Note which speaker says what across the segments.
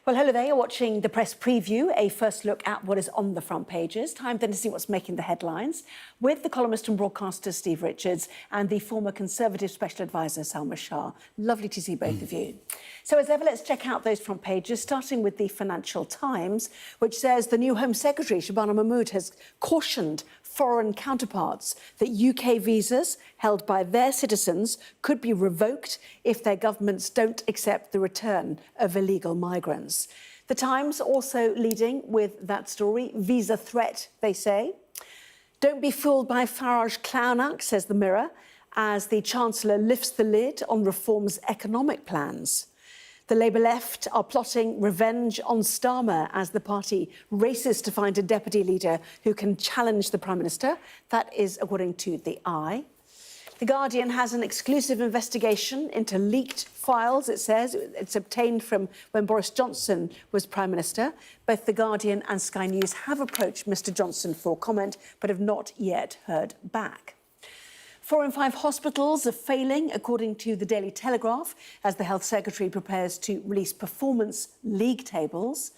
Speaker 1: Well, hello there. You're watching the press preview, a first look at what is on the front pages. Time then to see what's making the headlines with the columnist and broadcaster Steve Richards and the former Conservative Special Advisor Salma Shah. Lovely to see both of you. So as ever, let's check out those front pages, starting with the Financial Times, which says the new Home Secretary, Shabana Mahmood, has cautioned foreign counterparts that UK visas held by their citizens could be revoked if their governments don't accept the return of illegal migrants. The Times also leading with that story, visa threat, they say. Don't be fooled by Farage clown act, says the Mirror, as the Chancellor lifts the lid on reform's economic plans. The Labour left are plotting revenge on Starmer as the party races to find a deputy leader who can challenge the Prime Minister. That is according to The Eye. The Guardian has an exclusive investigation into leaked files, it says. It's obtained from when Boris Johnson was Prime Minister. Both The Guardian and Sky News have approached Mr Johnson for comment, but have not yet heard back. 4 in 5 hospitals are failing, according to the Daily Telegraph, as the Health Secretary prepares to release performance league tables.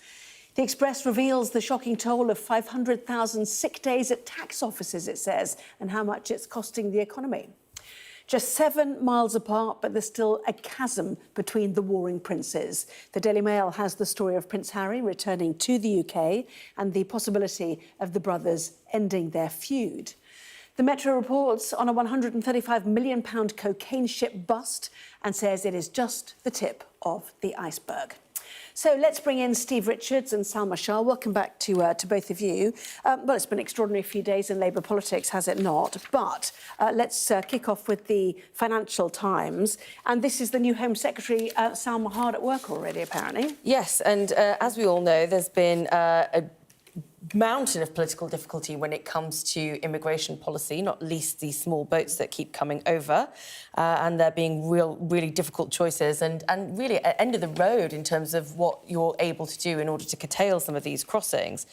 Speaker 1: The Express reveals the shocking toll of 500,000 sick days at tax offices, it says, and how much it's costing the economy. Just 7 miles apart, but there's still a chasm between the warring princes. The Daily Mail has the story of Prince Harry returning to the UK and the possibility of the brothers ending their feud. The Metro reports on a £135 million cocaine ship bust and says it is just the tip of the iceberg. So let's bring in Steve Richards and Salma Shah. Welcome back to both of you. Well, it's been an extraordinary few days in Labour politics, has it not? But let's kick off with the Financial Times. And this is the new Home Secretary, Salma, hard at work already, apparently.
Speaker 2: Yes, and as we all know, there's been a mountain of political difficulty when it comes to immigration policy, not least these small boats that keep coming over, and there being really difficult choices and really at end of the road in terms of what you're able to do in order to curtail some of these crossings.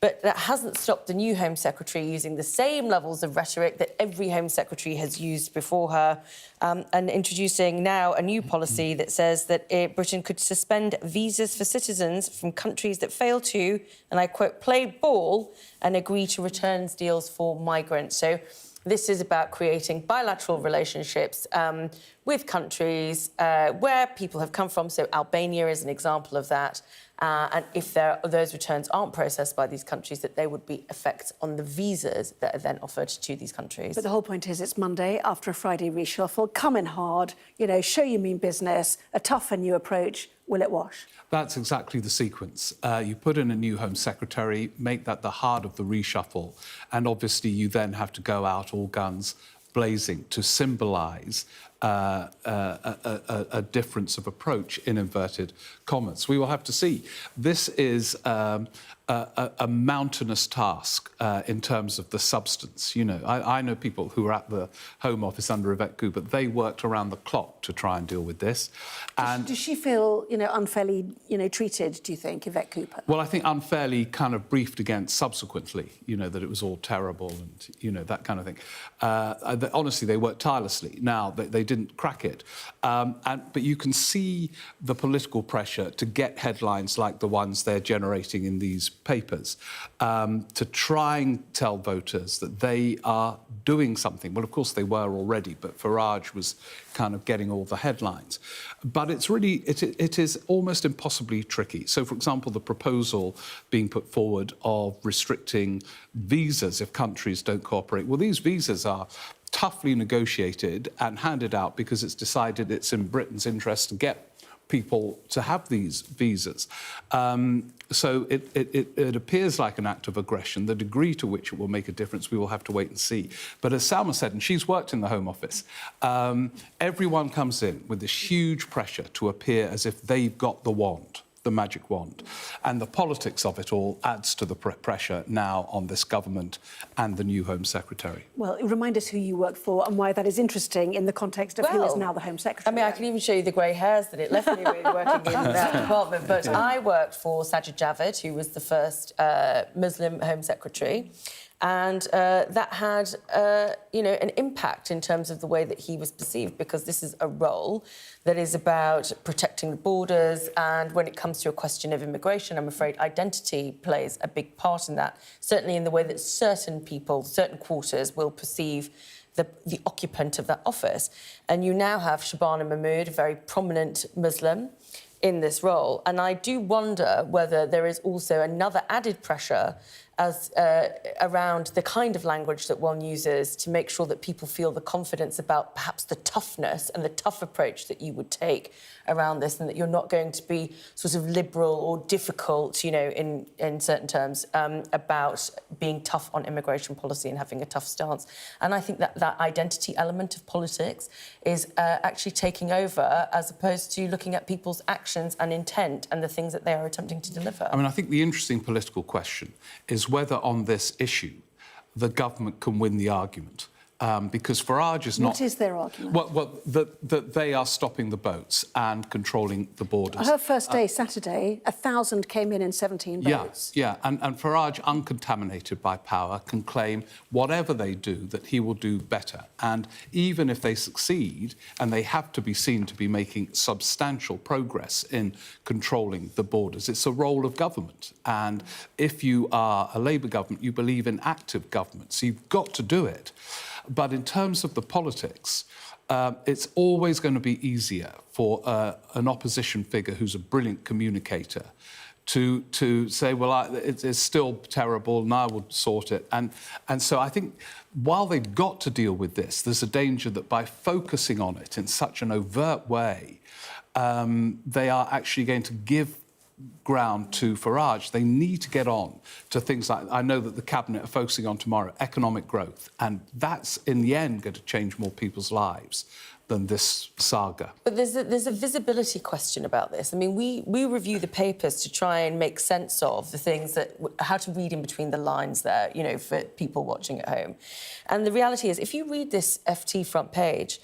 Speaker 2: But that hasn't stopped the new Home Secretary using the same levels of rhetoric that every Home Secretary has used before her, and introducing now a new policy that says that Britain could suspend visas for citizens from countries that fail to, and I quote, play ball and agree to returns deals for migrants. So this is about creating bilateral relationships with countries where people have come from. So Albania is an example of that. And if those returns aren't processed by these countries, that there would be effects on the visas that are then offered to these countries.
Speaker 1: But the whole point is it's Monday after a Friday reshuffle. Come in hard, you know, show you mean business, a tougher new approach. Will it wash?
Speaker 3: That's exactly the sequence. You put in a new Home Secretary, make that the heart of the reshuffle, and obviously you then have to go out all guns blazing to symbolise a difference of approach, in inverted commas. We will have to see. This is a mountainous task in terms of the substance. You know, I know people who were at the Home Office under Yvette Cooper. They worked around the clock to try and deal with this. And
Speaker 1: does she feel, you know, unfairly, you know, treated, do you think, Yvette Cooper?
Speaker 3: Well, I think unfairly kind of briefed against subsequently, you know, that it was all terrible and, you know, that kind of thing. Honestly, they worked tirelessly. Now, they didn't crack it. But you can see the political pressure to get headlines like the ones they're generating in these papers, to try and tell voters that they are doing something. Well, of course, they were already, but Farage was kind of getting all the headlines. But it's really, it is almost impossibly tricky. So, for example, the proposal being put forward of restricting visas if countries don't cooperate. Well, these visas are toughly negotiated and handed out because it's decided it's in Britain's interest to get people to have these visas. So it appears like an act of aggression. The degree to which it will make a difference, we will have to wait and see. But as Salma said, and she's worked in the Home Office, everyone comes in with this huge pressure to appear as if they've got the wand, the magic wand. And the politics of it all adds to the pressure now on this government and the new Home Secretary.
Speaker 1: Well, remind us who you work for and why that is interesting in the context of who is now the Home Secretary.
Speaker 2: I mean, I can even show you the grey hairs that it left me really working in that department. But I worked for Sajid Javid, who was the first Muslim Home Secretary. And that had, an impact in terms of the way that he was perceived, because this is a role that is about protecting the borders. And when it comes to a question of immigration, I'm afraid identity plays a big part in that, certainly in the way that certain people, certain quarters will perceive the occupant of that office. And you now have Shabana Mahmood, a very prominent Muslim, in this role. And I do wonder whether there is also another added pressure as around the kind of language that one uses to make sure that people feel the confidence about perhaps the toughness and the tough approach that you would take around this, and that you're not going to be sort of liberal or difficult, in certain terms, about being tough on immigration policy and having a tough stance. And I think that that identity element of politics is actually taking over, as opposed to looking at people's actions and intent and the things that they are attempting to deliver.
Speaker 3: I mean, I think the interesting political question is whether on this issue the government can win the argument. Because Farage is not...
Speaker 1: What is their argument?
Speaker 3: Well, that they are stopping the boats and controlling the borders.
Speaker 1: Her first day, Saturday, 1,000 came in 17 boats.
Speaker 3: Yeah. And Farage, uncontaminated by power, can claim whatever they do, that he will do better. And even if they succeed, and they have to be seen to be making substantial progress in controlling the borders, it's a role of government. And if you are a Labour government, you believe in active government, so you've got to do it. But in terms of the politics, it's always going to be easier for an opposition figure who's a brilliant communicator to say, well, it's still terrible and I will sort it. And so I think while they've got to deal with this, there's a danger that by focusing on it in such an overt way, they are actually going to give ground to Farage. They need to get on to things like, I know that the Cabinet are focusing on tomorrow, economic growth, and that's, in the end, going to change more people's lives than this saga.
Speaker 2: But there's a visibility question about this. I mean, we review the papers to try and make sense of the things that... how to read in between the lines there, for people watching at home. And the reality is, if you read this FT front page,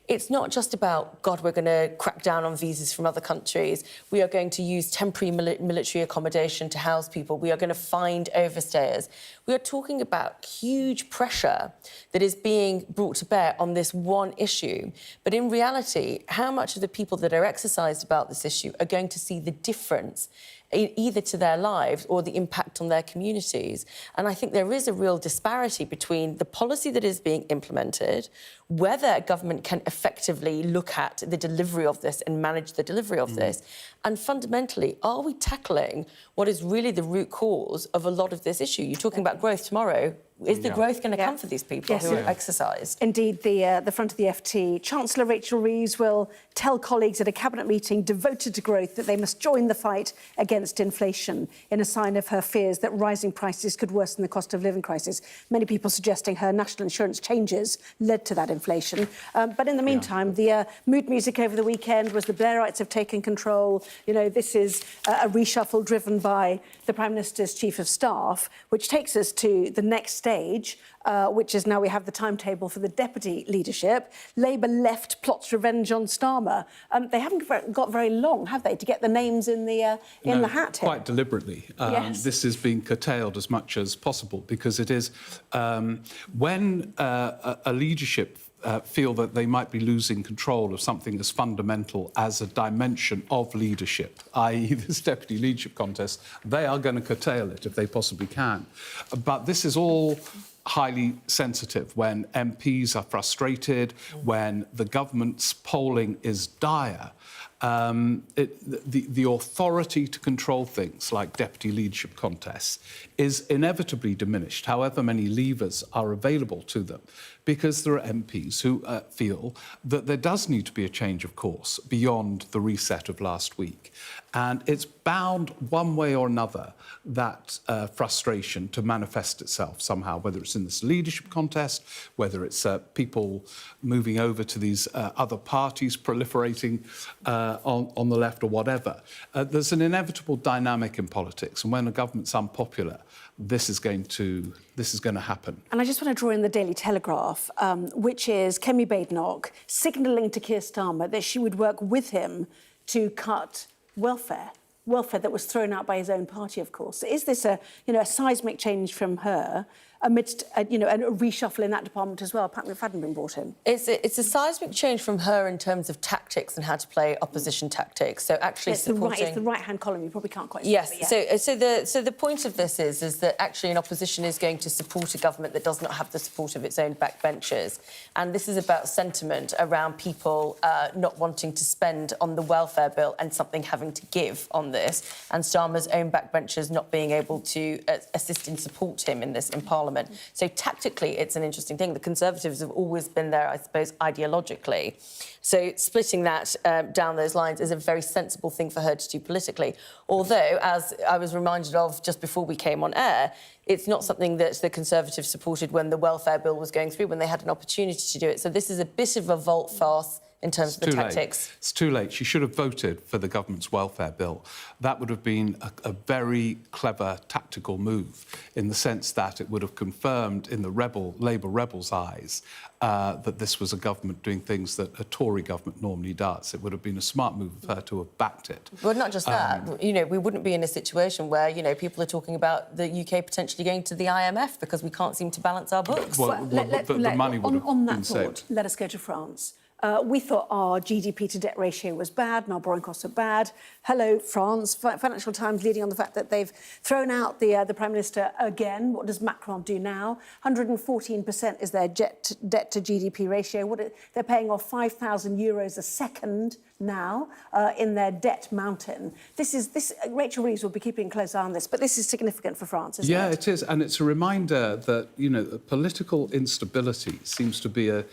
Speaker 2: it's not just about, God, we're going to crack down on visas from other countries. We are going to use temporary military accommodation to house people. We are going to find overstayers. We are talking about huge pressure that is being brought to bear on this one issue. But in reality, how much of the people that are exercised about this issue are going to see the difference either to their lives or the impact on their communities? And I think there is a real disparity between the policy that is being implemented, whether government can effectively look at the delivery of this and manage the delivery of this, and fundamentally, are we tackling what is really the root cause of a lot of this issue? You're talking about growth tomorrow. Is the growth going to come for these people who are exercised?
Speaker 1: Indeed, the front of the FT, Chancellor Rachel Reeves will tell colleagues at a cabinet meeting devoted to growth that they must join the fight against inflation, in a sign of her fears that rising prices could worsen the cost of living crisis. Many people suggesting her national insurance changes led to that inflation. But in the meantime, the mood music over the weekend was the Blairites have taken control. This is a reshuffle driven by the Prime Minister's Chief of Staff, which takes us to the next stage, which is now we have the timetable for the deputy leadership. Labour left plots revenge on Starmer. They haven't got very long, have they, to get the names in the hat here?
Speaker 3: Quite deliberately.
Speaker 1: Yes.
Speaker 3: This is being curtailed as much as possible, because it is when a leadership feel that they might be losing control of something as fundamental as a dimension of leadership, i.e. this deputy leadership contest, they are going to curtail it if they possibly can. But this is all highly sensitive when MPs are frustrated, when the government's polling is dire. The authority to control things like deputy leadership contests is inevitably diminished, however many levers are available to them, because there are MPs who feel that there does need to be a change of course beyond the reset of last week. And it's bound one way or another, that frustration, to manifest itself somehow, whether it's in this leadership contest, whether it's people moving over to these other parties proliferating on the left or whatever. There's an inevitable dynamic in politics, and when a government's unpopular, this is going to happen.
Speaker 1: And I just want to draw in the Daily Telegraph, which is Kemi Badenoch signalling to Keir Starmer that she would work with him to cut welfare that was thrown out by his own party, of course. Is this a seismic change from her? amidst, a reshuffle in that department as well. Pat McFadden been brought in.
Speaker 2: It's a seismic change from her in terms of tactics and how to play opposition tactics. So actually
Speaker 1: It's
Speaker 2: supporting...
Speaker 1: the right-hand column. You probably can't quite see
Speaker 2: Yes,
Speaker 1: it, yeah.
Speaker 2: so the point of this is that actually an opposition is going to support a government that does not have the support of its own backbenchers. And this is about sentiment around people not wanting to spend on the welfare bill and something having to give on this, and Starmer's own backbenchers not being able to assist and support him in this in Parliament. So tactically, it's an interesting thing. The Conservatives have always been there, I suppose, ideologically. So splitting that down those lines is a very sensible thing for her to do politically. Although, as I was reminded of just before we came on air, it's not something that the Conservatives supported when the welfare bill was going through, when they had an opportunity to do it. So this is a bit of a volte-face in terms of the tactics.
Speaker 3: It's too late. She should have voted for the government's welfare bill. That would have been a very clever tactical move, in the sense that it would have confirmed in the Labour rebels' eyes that this was a government doing things that a Tory government normally does. It would have been a smart move of her to have backed it.
Speaker 2: Well, not just that. We wouldn't be in a situation where, people are talking about the UK potentially going to the IMF because we can't seem to balance our books.
Speaker 3: The money would have been saved.
Speaker 1: Let us go to France. We thought our GDP to debt ratio was bad and our borrowing costs are bad. Hello, France. Financial Times leading on the fact that they've thrown out the Prime Minister again. What does Macron do now? 114% is their debt to GDP ratio. They're paying off €5,000 a second now in their debt mountain. Rachel Reeves will be keeping a close eye on this, but this is significant for France, isn't it?
Speaker 3: Yeah, it is. And it's a reminder that, political instability seems to be a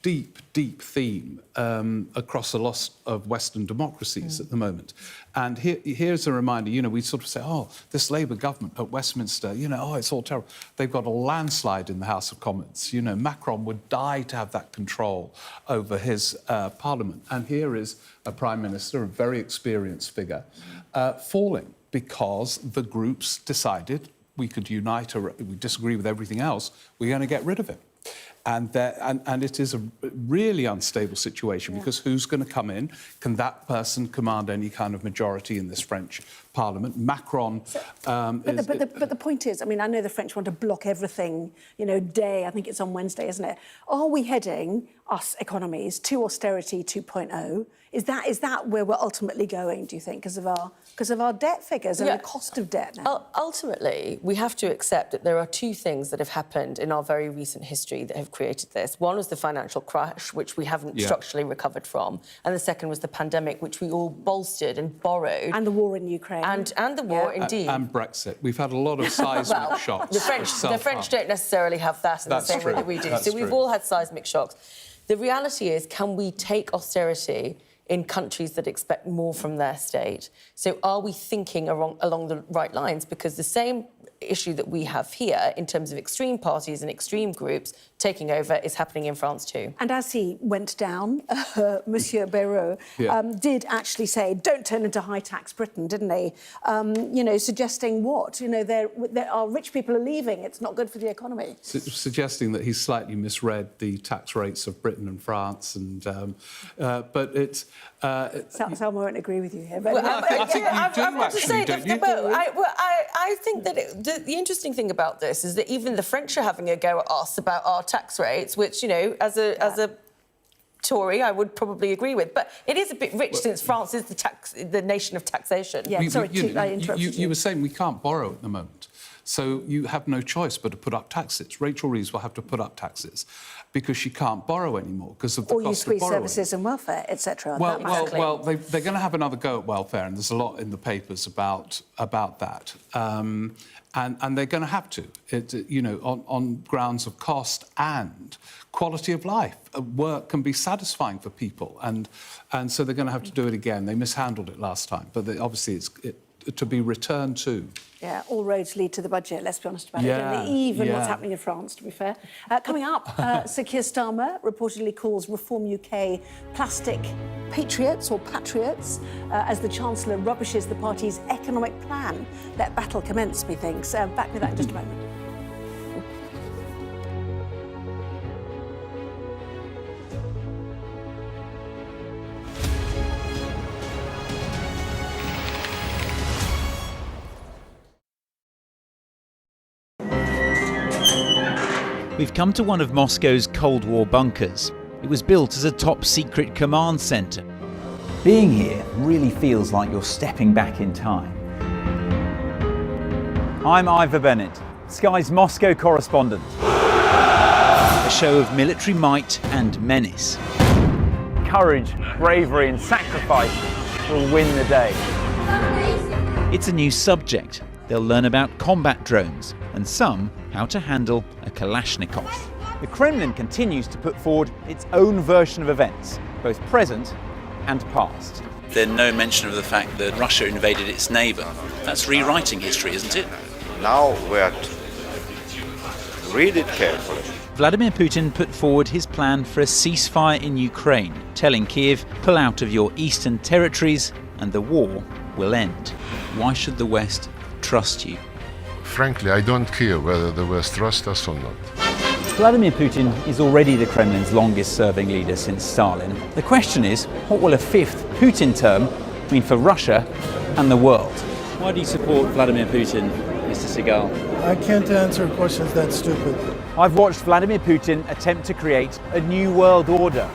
Speaker 3: deep theme across a lot of Western democracies at the moment. And here's a reminder, we sort of say, oh, this Labour government at Westminster, it's all terrible. They've got a landslide in the House of Commons. Macron would die to have that control over his Parliament. And here is a Prime Minister, a very experienced figure, falling because the groups decided we could unite, or we disagree with everything else, we're going to get rid of him. And it is a really unstable situation, because who's going to come in? Can that person command any kind of majority in this French Parliament? Macron...
Speaker 1: But the point is, I know the French want to block everything, day, I think it's on Wednesday, isn't it? Are we heading, us economies, to austerity 2.0? Is that where we're ultimately going, do you think, because of our debt figures and the cost of debt now?
Speaker 2: Ultimately, we have to accept that there are two things that have happened in our very recent history that have created this. One was the financial crash, which we haven't structurally recovered from, and the second was the pandemic, which we all bolstered and borrowed.
Speaker 1: And the war in Ukraine.
Speaker 2: And the war, indeed.
Speaker 3: And Brexit. We've had a lot of seismic shocks.
Speaker 2: The French don't necessarily have that in the same way that we do.
Speaker 3: That's
Speaker 2: so we've all had seismic shocks. The reality is, can we take austerity in countries that expect more from their state? So are we thinking along the right lines? Because the same issue that we have here in terms of extreme parties and extreme groups taking over is happening in France too.
Speaker 1: And as he went down, Monsieur Bayrou did actually say, don't turn into high-tax Britain, didn't he? Suggesting what? There are rich people are leaving. It's not good for the economy.
Speaker 3: Suggesting that he's slightly misread the tax rates of Britain and France, and but it's...
Speaker 1: Salma won't agree with you here.
Speaker 3: Well, I think you do, actually, don't you?
Speaker 2: I think that the interesting thing about this is that even the French are having a go at us about our tax rates, which, as a Tory, I would probably agree with. But it is a bit rich, since France is the nation of taxation.
Speaker 1: Yeah, I interrupted you.
Speaker 3: You were saying we can't borrow at the moment. So you have no choice but to put up taxes. Rachel Reeves will have to put up taxes because she can't borrow anymore because of the cost of borrowing. Or you squeeze
Speaker 1: services and welfare, etc.
Speaker 3: Well, they're going to have another go at welfare, and there's a lot in the papers about that. And they're going to have to, on grounds of cost and quality of life. Work can be satisfying for people, and so they're going to have to do it again. They mishandled it last time, but obviously it's to be returned to.
Speaker 1: Yeah, all roads lead to the budget, let's be honest about it, don't they? Even what's happening in France, to be fair. Coming up, Sir Keir Starmer reportedly calls Reform UK plastic patriots or patriots as the Chancellor rubbishes the party's economic plan. Let battle commence, methinks. Back with that in just a moment.
Speaker 4: We've come to one of Moscow's Cold War bunkers. It was built as a top-secret command centre. Being here really feels like you're stepping back in time. I'm Ivor Bennett, Sky's Moscow correspondent. A show of military might and menace. Courage, bravery and sacrifice will win the day. It's a new subject. They'll learn about combat drones and some how to handle a Kalashnikov. The Kremlin continues to put forward its own version of events, both present and past.
Speaker 5: There's no mention of the fact that Russia invaded its neighbour. That's rewriting history, isn't it?
Speaker 6: Now we have to read it carefully.
Speaker 4: Vladimir Putin put forward his plan for a ceasefire in Ukraine, telling Kiev, pull out of your eastern territories and the war will end. Why should the West trust you?
Speaker 7: Frankly, I don't care whether the West trusts us or not.
Speaker 4: Vladimir Putin is already the Kremlin's longest-serving leader since Stalin. The question is, what will a fifth Putin term mean for Russia and the world? Why do you support Vladimir Putin, Mr. Segal?
Speaker 8: I can't answer questions that stupid.
Speaker 4: I've watched Vladimir Putin attempt to create a new world order.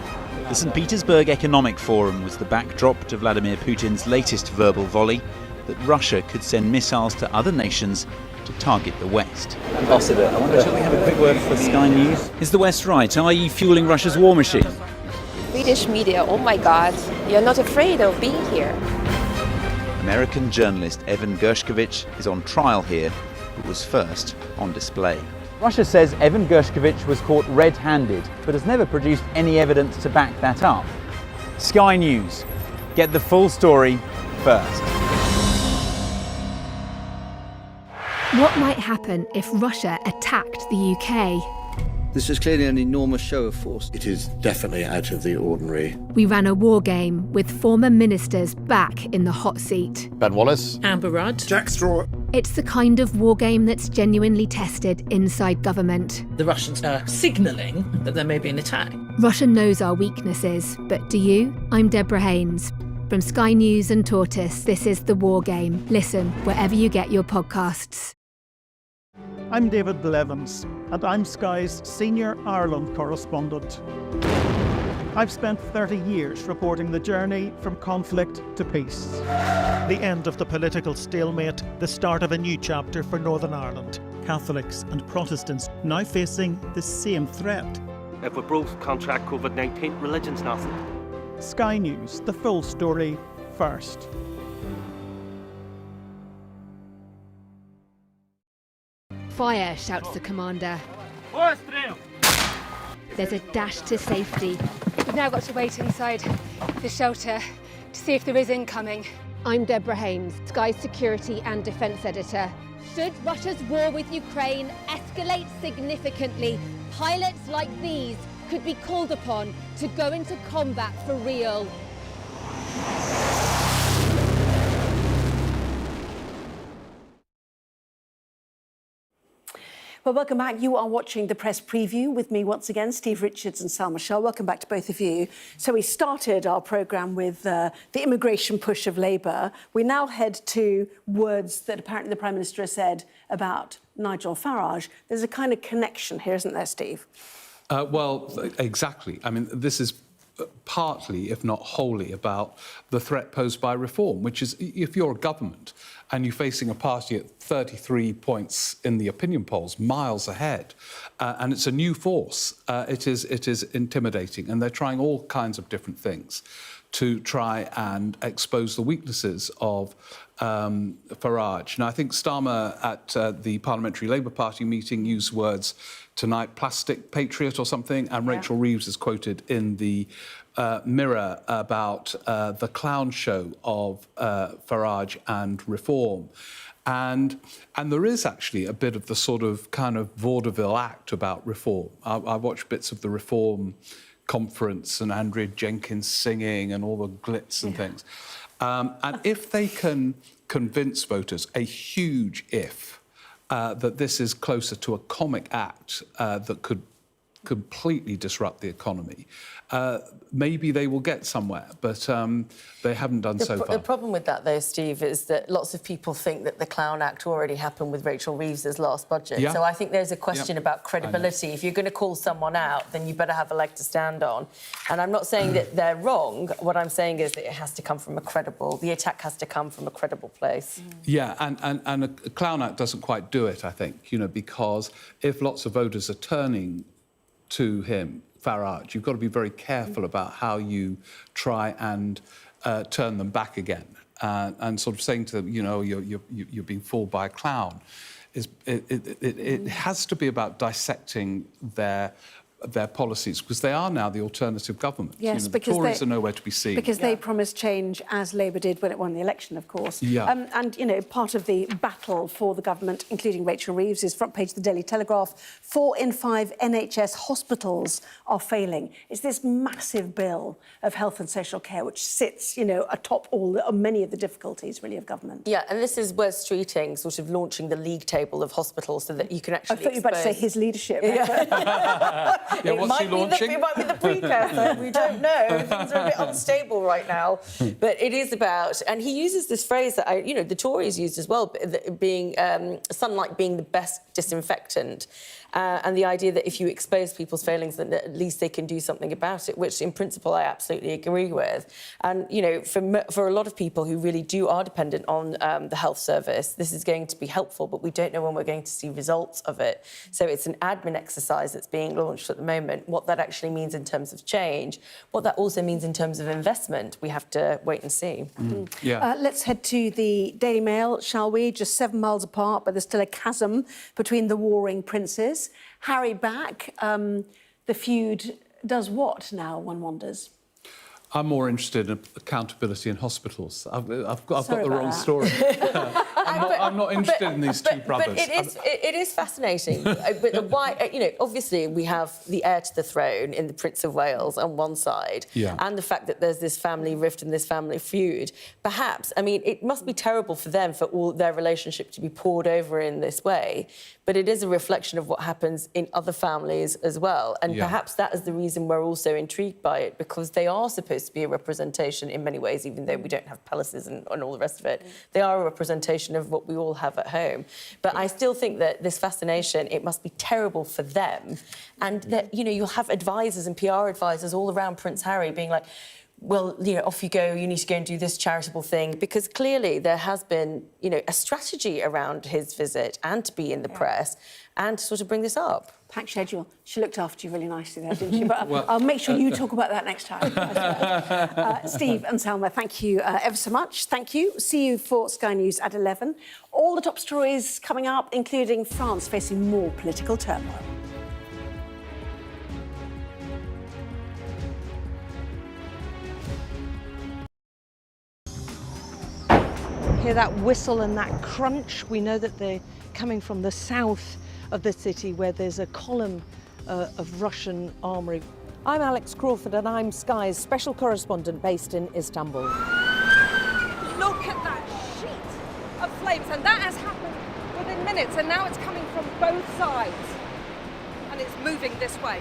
Speaker 4: The St. Petersburg Economic Forum was the backdrop to Vladimir Putin's latest verbal volley that Russia could send missiles to other nations to target the West. Ambassador, I wonder, shall we have a quick word for Sky News? Is the West right? Are you fueling Russia's war machine?
Speaker 9: Swedish media, oh my God, you're not afraid of being here.
Speaker 4: American journalist Evan Gershkovich is on trial here, but was first on display. Russia says Evan Gershkovich was caught red-handed, but has never produced any evidence to back that up. Sky News. Get the full story first.
Speaker 10: What might happen if Russia attacked the UK?
Speaker 11: This is clearly an enormous show of force. It is definitely out of the ordinary.
Speaker 10: We ran a war game with former ministers back in the hot seat.
Speaker 7: Ben Wallace.
Speaker 12: Amber Rudd.
Speaker 11: Jack Straw.
Speaker 10: It's the kind of war game that's genuinely tested inside government.
Speaker 12: The Russians are signalling that there may be an attack.
Speaker 10: Russia knows our weaknesses, but do you? I'm Deborah Haynes. From Sky News and Tortoise, this is The War Game. Listen wherever you get your podcasts.
Speaker 8: I'm David Blevins, and I'm Sky's Senior Ireland correspondent. I've spent 30 years reporting the journey from conflict to peace. The end of the political stalemate, the start of a new chapter for Northern Ireland. Catholics and Protestants now facing the same threat.
Speaker 13: If we both contract COVID-19, religion's nothing.
Speaker 8: Sky News, the full story first.
Speaker 10: Fire, shouts the commander. There's a dash to safety.
Speaker 14: We've now got to wait inside the shelter to see if there is incoming.
Speaker 10: I'm Deborah Haynes, Sky's security and defence editor. Should Russia's war with Ukraine escalate significantly, pilots like these could be called upon to go into combat for real.
Speaker 1: Well, welcome back. You are watching the press preview with me once again, Steve Richards and Salma Shah. Welcome back to both of you. So we started our programme with the immigration push of Labour. We now head to words that apparently the Prime Minister has said about Nigel Farage. There's a kind of connection here, isn't there, Steve?
Speaker 3: Well, exactly. I mean, this is partly, if not wholly, about the threat posed by reform, which is if you're a government and you're facing a party at 33 points in the opinion polls, miles ahead, and it's a new force, it is intimidating, and they're trying all kinds of different things to try and expose the weaknesses of Farage. Now, I think Starmer at the Parliamentary Labour Party meeting used words tonight, plastic patriot or something, and Rachel Reeves is quoted in the Mirror about the clown show of Farage and reform. And there is actually a bit of the sort of kind of vaudeville act about reform. I watched bits of the reform conference and Andrea Jenkins singing and all the glitz and things. And if they can convince voters, a huge if, that this is closer to a comic act that could completely disrupt the economy, maybe they will get somewhere, but they haven't done so far.
Speaker 2: The problem with that, though, Steve, is that lots of people think that the Clown Act already happened with Rachel Reeves's last budget.
Speaker 3: Yeah.
Speaker 2: So I think there's a question about credibility. If you're going to call someone out, then you better have a leg to stand on. And I'm not saying that they're wrong. What I'm saying is that it has to come from the attack has to come from a credible place.
Speaker 3: Yeah, and a Clown Act doesn't quite do it, I think, you know, because if lots of voters are turning to him, Farage, you've got to be very careful about how you try and turn them back again, and sort of saying to them, you know, you're being fooled by a clown. It has to be about dissecting their policies, because they are now the alternative government.
Speaker 1: Yes,
Speaker 3: you know, the
Speaker 1: because
Speaker 3: Tories are nowhere to be seen.
Speaker 1: Because they promised change, as Labour did when it won the election, of course.
Speaker 3: Yeah.
Speaker 1: And, you know, part of the battle for the government, including Rachel Reeves, is front page of the Daily Telegraph. 4 in 5 NHS hospitals are failing. It's this massive bill of health and social care, which sits, you know, atop many of the difficulties, really, of government.
Speaker 2: Yeah, and this is Wes Streeting sort of launching the league table of hospitals so that you can actually
Speaker 1: I thought you were about to say his leadership.
Speaker 2: Yeah.
Speaker 3: Yeah, what's he launching?
Speaker 2: It might be the precursor. We don't know. Things are a bit unstable right now. But it is about, and he uses this phrase that the Tories used as well, being sunlight being the best disinfectant. And the idea that if you expose people's failings, then at least they can do something about it, which in principle I absolutely agree with. And, you know, for a lot of people who really are dependent on the health service, this is going to be helpful, but we don't know when we're going to see results of it. So it's an admin exercise that's being launched at the moment. What that actually means in terms of change, what that also means in terms of investment, we have to wait and see.
Speaker 3: Yeah.
Speaker 1: Let's head to the Daily Mail, shall we? Just 7 miles apart, but there's still a chasm between the warring princes. Harry back. The feud does what now, one wonders?
Speaker 3: I'm more interested in accountability in hospitals. I've got the wrong
Speaker 1: that.
Speaker 3: story. I'm not interested in these two brothers.
Speaker 2: But it is fascinating. But why? You know, obviously we have the heir to the throne in the Prince of Wales on one side, and the fact that there's this family rift and this family feud. Perhaps, I mean, it must be terrible for them for all their relationship to be poured over in this way. But it is a reflection of what happens in other families as well. And perhaps that is the reason we're also intrigued by it, because they are supposed to be a representation in many ways, even though we don't have palaces and all the rest of it. They are a representation of what we all have at home. But I still think that this fascination, it must be terrible for them. And that, you know, you'll have advisors and PR advisors all around Prince Harry being like, well, you know, off you go, you need to go and do this charitable thing, because clearly there has been, you know, a strategy around his visit and to be in the press and to sort of bring this up.
Speaker 1: Packed schedule. She looked after you really nicely there, didn't she? But I'll make sure you talk about that next time. Steve and Salma, thank you ever so much. Thank you. See you for Sky News at 11. All the top stories coming up, including France facing more political turmoil.
Speaker 15: Hear that whistle and that crunch? We know that they're coming from the south of the city, where there's a column of Russian armoury. I'm Alex Crawford and I'm Sky's special correspondent based in Istanbul.
Speaker 16: Look at that sheet of flames, and that has happened within minutes, and now it's coming from both sides and it's moving this way.